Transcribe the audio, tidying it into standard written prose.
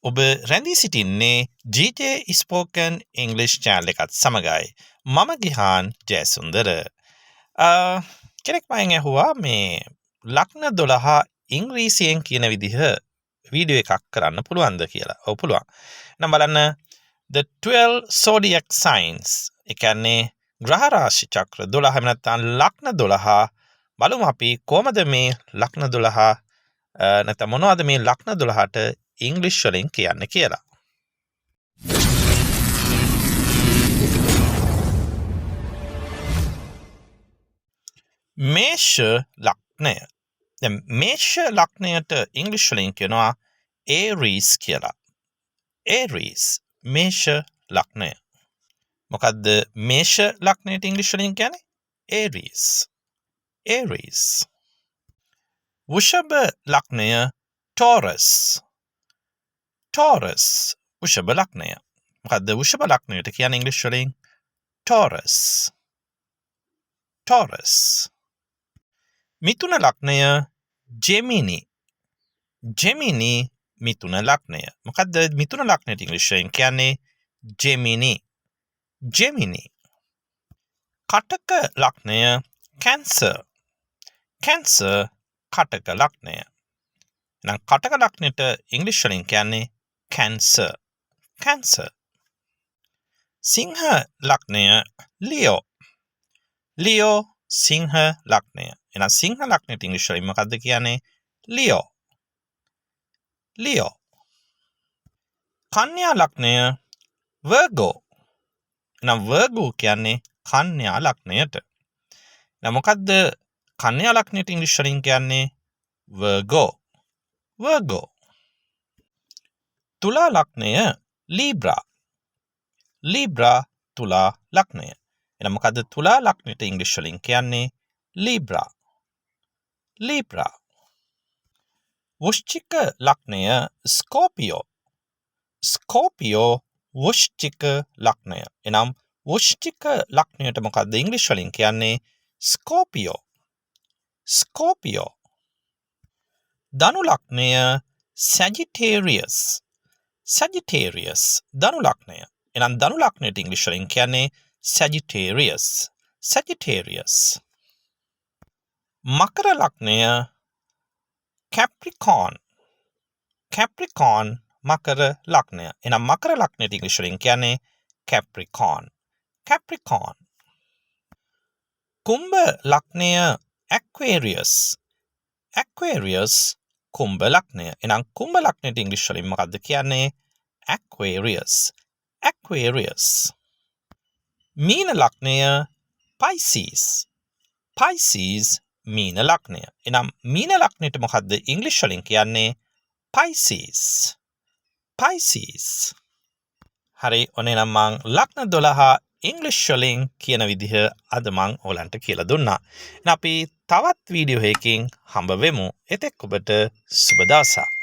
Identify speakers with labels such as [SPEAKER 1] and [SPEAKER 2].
[SPEAKER 1] ඔබ රැඳී සිටින්නේ GJ Spoken English channel එකත් සමගයි. මම ගිහාන් ජයසුන්දර. කෙනෙක් මගෙන් ඇහුවා මේ ලග්න 12 ඉංග්‍රීසියෙන් කියන විදිහ වීඩියෝ එකක් කරන්න පුළුවන්ද කියලා. ඔව් පුළුවන්. නම් බලන්න the 12 zodiac signs. ඒ කියන්නේ ග්‍රහ රාශි චක්‍ර 12 එහෙම නැත්නම් ලග්න 12 බලමු අපි කොහමද මේ ලග්න 12 නැත්නම් මොනවද මේ ලග්න 12ට ඉංග්‍රීසි වලින් කියන්නේ කියලා. මේෂ ලග්නය. දැන් මේෂ ලග්නයට ඉංග්‍රීසි වලින් කියනවා Aries කියලා. Aries මේෂ ලග්නය. මොකද්ද මේෂ ලග්නයට ඉංග්‍රීසි වලින් කියන්නේ? Aries. Aries. වෘෂභ ලග්නය Taurus. Taurus වෘෂභ ලග්නය. මොකද්ද වෘෂභ ලග්නයට කියන්නේ ඉංග්‍රීසි වලින්? Taurus. Taurus. මිථුන ලග්නය Gemini. Gemini මිථුන ලග්නය. මොකද්ද මිථුන ලග්නයට ඉංග්‍රීසි වලින් කියන්නේ? Gemini. Gemini. කටක ලග්නය Cancer. Cancer කටක ලග්නය. එහෙනම් කටක ලග්නයට ඉංග්‍රීසි වලින් කියන්නේ Cancer. Cancer. සිංහ ලග්නය Leo. Leo සිංහ ලග්නය. එහෙනම් සිංහ ලග්නයට ඉංග්‍රීසි වලින් මොකද්ද කියන්නේ? Leo. Leo. කන්‍යා ලග්නය Virgo. එහෙනම් Virgo කියන්නේ කන්‍යා ලග්නයට. එහෙනම් මොකද්ද කන්‍යා ලග්නයට ඉංග්‍රීසි වලින් කියන්නේ? Virgo. Virgo. තුලා ලග්නය Libra. Libra තුලා ලග්නය. එහෙනම් මොකද්ද තුලා ලග්නයට ඉංග්‍රීසි වලින් කියන්නේ? Libra. Libra. වෘශ්චික ලග්නය Scorpio. Scorpio වෘශ්චික ලග්නය. එහෙනම් වෘශ්චික ලග්නයට මොකද්ද ඉංග්‍රීසි වලින් කියන්නේ? Scorpio. Scorpio. ධනු ලග්නය Sagittarius. Sagittarius ධනු ලග්නය. එහෙනම් ධනු ලග්නයට ඉංග්‍රීසි වලින් කියන්නේ Sagittarius. Sagittarius. මකර ලග්නය Capricorn. Capricorn මකර ලග්නය. එහෙනම් මකර ලග්නයට ඉංග්‍රීසි වලින් කියන්නේ Capricorn. Capricorn. කුම්භ ලග්නය Aquarius. Aquarius කුම්භ ලග්නය. එහෙනම් කුම්භ ලග්නයට ඉංග්‍රීසි වලින් මොකද්ද කියන්නේ? Aquarius. Aquarius. මීන ලග්නය Pisces. Pisces මීන ලග්නය. එහෙනම් මීන ලග්නයට මොකද්ද ඉංග්‍රීසි වලින් කියන්නේ? Pisces. Pisces. හරි ඔන්න නම් මං ලග්න 12 ඉංග්‍රීසි වලින් කියන විදිහ අද මං ඔයලන්ට කියලා දුන්නා. එහෙනම් අපි තවත් වීඩියෝ එකකින් හම්බ වෙමු. එතෙක් ඔබට සුබ දවසක්.